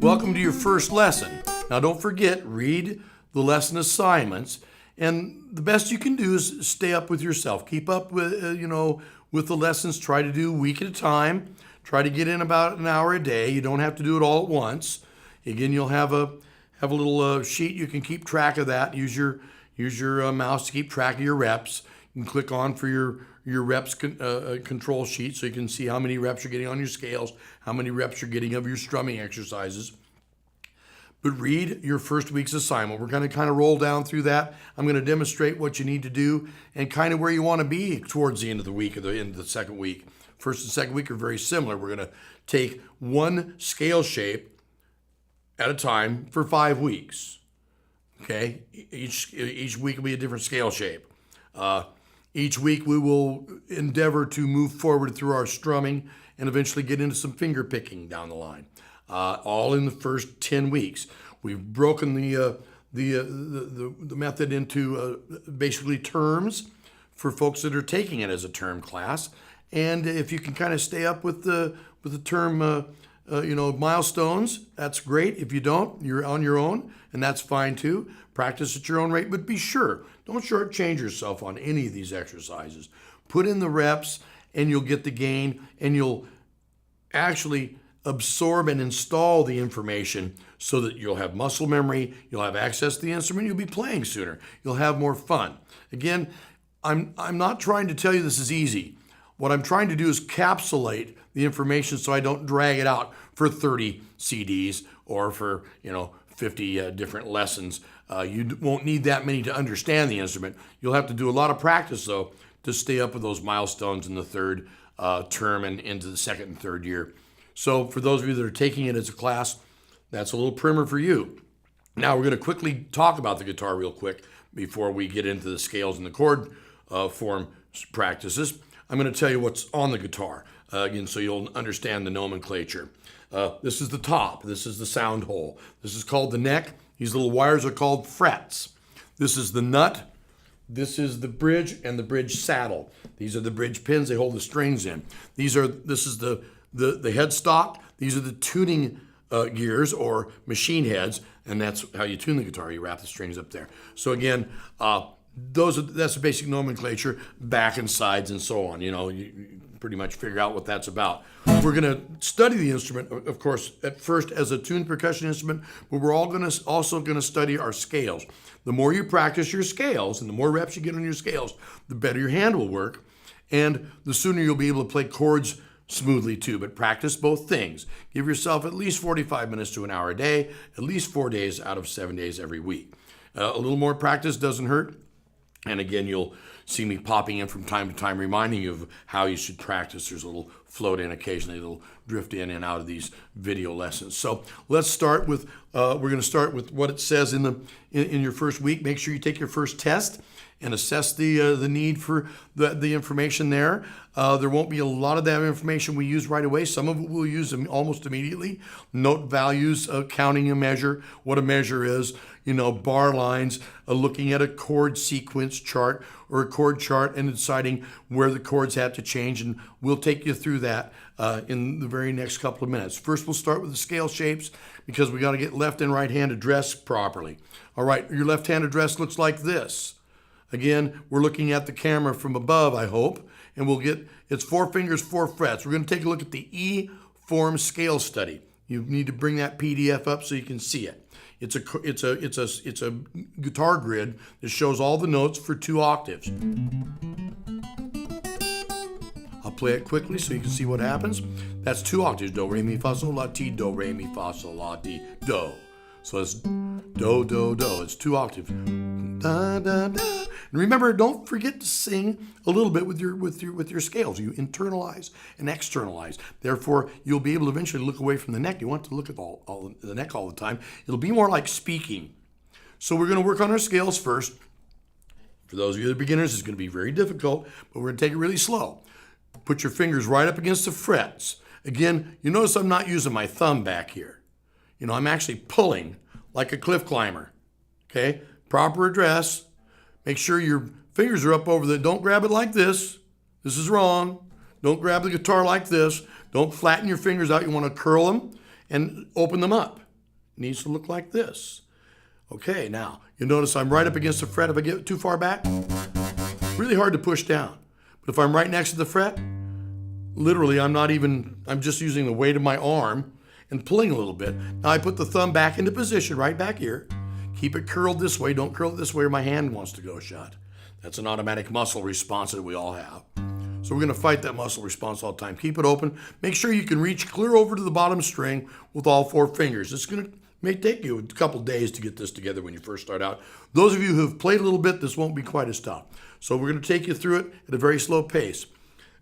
Welcome to your first lesson. Now don't forget, read the lesson assignments, and the best you can do is stay up with yourself. Keep up with, with the lessons. Try to do a week at a time. Try to get in about an hour a day. You don't have to do it all at once. Again, you'll have a little sheet. You can keep track of that. Use your mouse to keep track of your reps. You can click on for your reps control sheet so you can see how many reps you're getting on your scales, how many reps you're getting of your strumming exercises. But read your first week's assignment. We're going to kind of roll down through that. I'm going to demonstrate what you need to do and kind of where you want to be towards the end of the week or the end of the second week. First and second week are very similar. We're going to take one scale shape at a time for 5 weeks. Okay? Each week will be a different scale shape. Each week we will endeavor to move forward through our strumming and eventually get into some finger picking down the line. All in the first 10 weeks. We've broken the method into basically terms for folks that are taking it as a term class. And if you can kind of stay up with the term milestones, that's great. If you don't, you're on your own, and that's fine too. Practice at your own rate, but be sure, don't shortchange yourself on any of these exercises. Put in the reps, and you'll get the gain, and you'll actually absorb and install the information so that you'll have muscle memory, you'll have access to the instrument, you'll be playing sooner, you'll have more fun. Again, I'm not trying to tell you this is easy. What I'm trying to do is capsulate the information so I don't drag it out for 30 CDs or for 50 different lessons. You won't need that many to understand the instrument. You'll have to do a lot of practice though to stay up with those milestones in the third term and into the second and third year. So for those of you that are taking it as a class, that's a little primer for you. Now we're going to quickly talk about the guitar real quick before we get into the scales and the chord form practices. I'm going to tell you what's on the guitar, again, so you'll understand the nomenclature. This is the top. This is the sound hole. This is called the neck. These little wires are called frets. This is the nut. This is the bridge and the bridge saddle. These are the bridge pins. They hold the strings in. This is the headstock. These are the tuning gears or machine heads, and that's how you tune the guitar. You wrap the strings up there. So again, that's the basic nomenclature, back and sides and so on. You pretty much figure out what that's about. We're going to study the instrument, of course, at first as a tuned percussion instrument, but we're also going to study our scales. The more you practice your scales and the more reps you get on your scales, the better your hand will work, and the sooner you'll be able to play chords smoothly too. But practice both things. Give yourself at least 45 minutes to an hour a day, at least 4 days out of 7 days every week. A little more practice doesn't hurt. And again, you'll see me popping in from time to time, reminding you of how you should practice. There's a little float in occasionally, that'll drift in and out of these video lessons. So let's start with, we're going to start with what it says in your first week. Make sure you take your first test and assess the need for the information there. There won't be a lot of that information we use right away. Some of it we'll use almost immediately. Note values, counting a measure, what a measure is, bar lines, looking at a chord sequence chart or a chord chart and deciding where the chords have to change. And we'll take you through that in the very next couple of minutes. First, we'll start with the scale shapes because we got to get left and right hand addressed properly. All right, your left hand address looks like this. Again, we're looking at the camera from above, I hope, and it's 4 fingers, 4 frets. We're going to take a look at the E form scale study. You need to bring that PDF up so you can see it. It's a guitar grid that shows all the notes for 2 octaves. I'll play it quickly so you can see what happens. That's 2 octaves: do, re, mi, fa, sol, la, ti, do, re, mi, fa, sol, la, ti, do. So it's do, do, do. It's 2 octaves. Da, da, da. And remember, don't forget to sing a little bit with your scales. You internalize and externalize. Therefore, you'll be able to eventually look away from the neck. You want to look at the neck all the time. It'll be more like speaking. So we're going to work on our scales first. For those of you that are beginners, it's going to be very difficult, but we're going to take it really slow. Put your fingers right up against the frets. Again, you notice I'm not using my thumb back here. I'm actually pulling like a cliff climber. Okay? Proper address. Make sure your fingers are up over don't grab it like this. This is wrong. Don't grab the guitar like this. Don't flatten your fingers out. You want to curl them and open them up. needs to look like this. Okay, now, you notice I'm right up against the fret. If I get too far back, really hard to push down. But if I'm right next to the fret, literally I'm just using the weight of my arm and pulling a little bit. Now I put the thumb back into position, right back here. Keep it curled this way. Don't curl it this way or my hand wants to go shut. That's an automatic muscle response that we all have. So we're going to fight that muscle response all the time. Keep it open. Make sure you can reach clear over to the bottom string with all 4 fingers. May take you a couple days to get this together when you first start out. Those of you who have played a little bit, this won't be quite as tough. So we're going to take you through it at a very slow pace.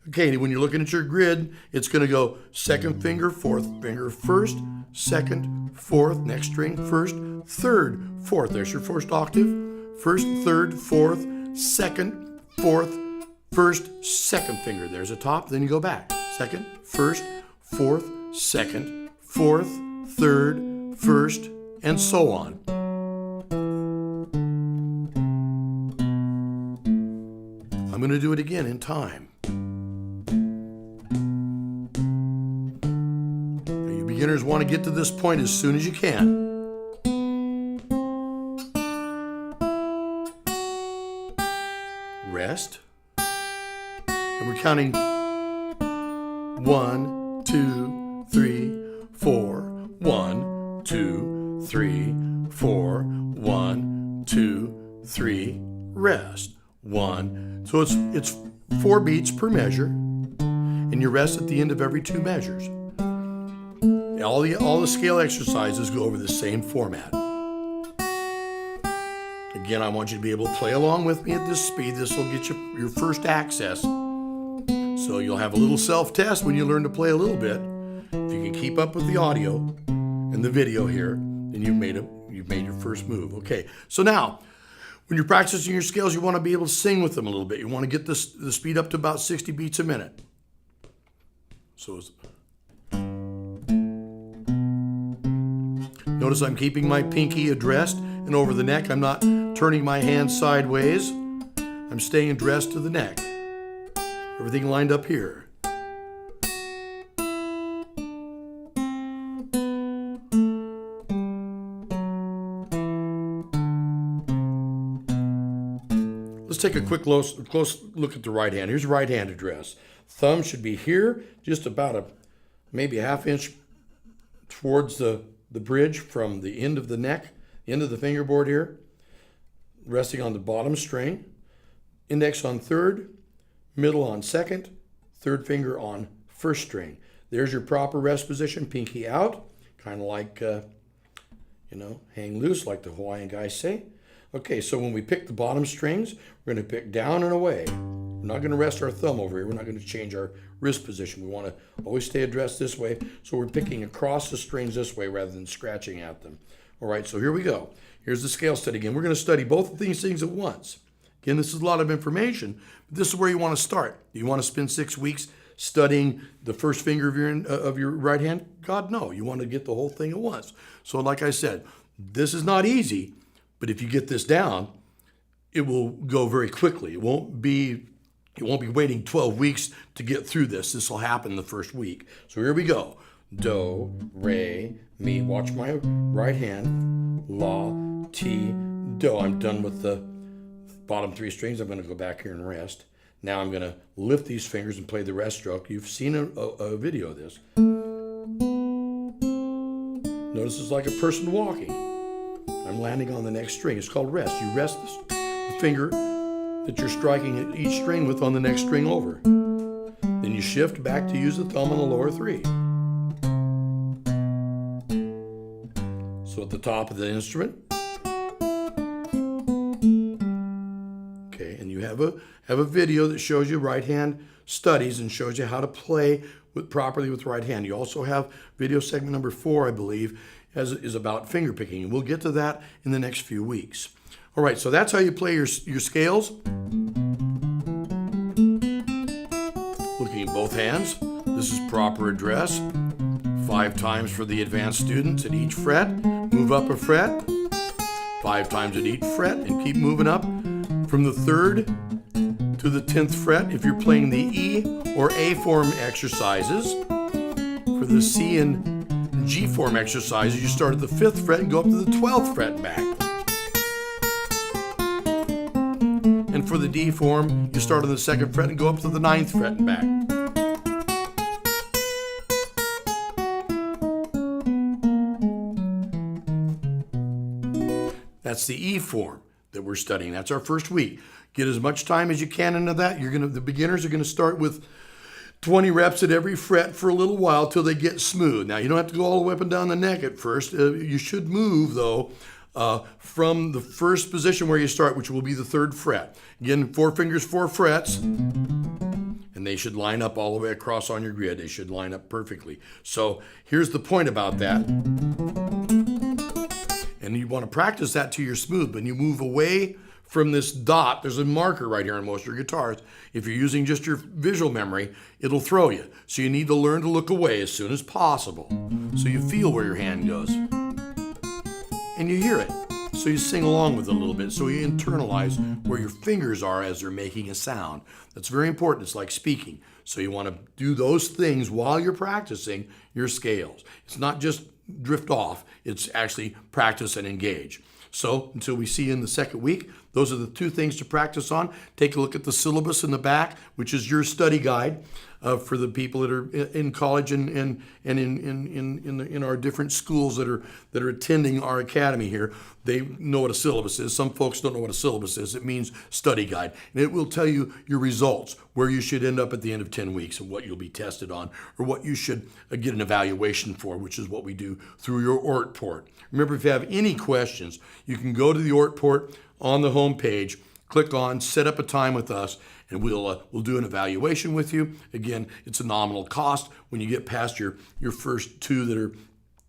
Okay, when you're looking at your grid, it's going to go 2nd finger, 4th finger, 1st, 2nd, 4th, next string, 1st, 3rd, 4th. There's your 1st octave. 1st, 3rd, 4th, 2nd, 4th, 1st, 2nd finger. There's a top, then you go back. 2nd, 1st, 4th, 2nd, 4th, 3rd, 1st, and so on. I'm going to do it again in time. Now, you beginners want to get to this point as soon as you can. Rest. And we're counting 1, 2, 3, 4. 1, 2, 3, 4. 1, 2, 3. Rest. 1. So it's 4 beats per measure, and you rest at the end of every 2 measures. All the scale exercises go over the same format. Again, I want you to be able to play along with me at this speed. This will get you your first access. So you'll have a little self-test when you learn to play a little bit. If you can keep up with the audio and the video here, then you've made your first move. Okay, so now, when you're practicing your scales, you want to be able to sing with them a little bit. You want to get the speed up to about 60 beats a minute. So notice I'm keeping my pinky addressed and over the neck. I'm not turning my hand sideways. I'm staying addressed to the neck. Everything lined up here. Let's take a quick close look at the right hand. Here's right hand address. Thumb should be here, just about maybe a half inch towards the bridge from the end of the neck, end of the fingerboard here, resting on the bottom string. Index on 3rd, middle on 2nd, 3rd finger on 1st string. There's your proper rest position, pinky out, kind of like, hang loose, like the Hawaiian guys say. Okay, so when we pick the bottom strings, we're going to pick down and away. We're not going to rest our thumb over here. We're not going to change our wrist position. We want to always stay addressed this way, so we're picking across the strings this way rather than scratching at them. All right, so here we go. Here's the scale study again. We're going to study both of these things at once. Again, this is a lot of information, but this is where you want to start. Do you want to spend 6 weeks studying the first finger of your right hand? God, no. You want to get the whole thing at once. So like I said, this is not easy, but if you get this down, it will go very quickly. It won't be waiting 12 weeks to get through this. This will happen the first week. So here we go. Do, re, mi. Watch my right hand. La, ti, do. I'm done with the bottom 3 strings. I'm going to go back here and rest. Now I'm going to lift these fingers and play the rest stroke. You've seen a video of this. Notice it's like a person walking. I'm landing on the next string. It's called rest. You rest the finger that you're striking at each string with on the next string over. Then you shift back to use the thumb on the lower 3. So at the top of the instrument. Okay, and you have a video that shows you right hand studies and shows you how to play properly with right hand. You also have video segment number 4, I believe, is about finger picking. We'll get to that in the next few weeks. All right, so that's how you play your scales. Looking at both hands. This is proper address. 5 times for the advanced students at each fret. Move up a fret. 5 times at each fret and keep moving up from the 3rd to the 10th fret if you're playing the E or A form exercises. For the C and certain G form exercises, you start at the 5th fret and go up to the 12th fret and back. And for the D form, you start on the 2nd fret and go up to the 9th fret and back. That's the E form that we're studying. That's our first week. Get as much time as you can into that. The beginners are going to start with 20 reps at every fret for a little while till they get smooth. Now, you don't have to go all the way up and down the neck at first. You should move, though, from the first position where you start, which will be the 3rd fret. Again, 4 fingers, 4 frets, and they should line up all the way across on your grid. They should line up perfectly. So here's the point about that. And you want to practice that till you're smooth. When you move away from this dot, there's a marker right here on most of your guitars. If you're using just your visual memory, it'll throw you. So you need to learn to look away as soon as possible, so you feel where your hand goes. And you hear it. So you sing along with it a little bit. So you internalize where your fingers are as they're making a sound. That's very important. It's like speaking. So you want to do those things while you're practicing your scales. It's not just drift off. It's actually practice and engage. So until we see you in the 2nd week, those are the 2 things to practice on. Take a look at the syllabus in the back, which is your study guide for the people that are in college and in our different schools that are attending our academy here. They know what a syllabus is. Some folks don't know what a syllabus is. It means study guide. And it will tell you your results, where you should end up at the end of 10 weeks and what you'll be tested on, or what you should get an evaluation for, which is what we do through your ORT port. Remember, if you have any questions, you can go to the ORT port on the home page, click on set up a time with us, and we'll do an evaluation with you. Again, it's a nominal cost when you get past your first 2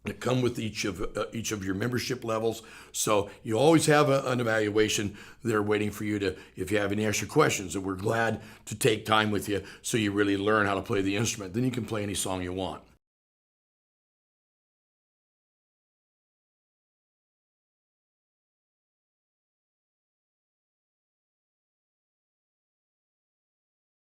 that come with each of your membership levels. So you always have an evaluation there waiting for you if you have any extra questions. And we're glad to take time with you so you really learn how to play the instrument. Then you can play any song you want.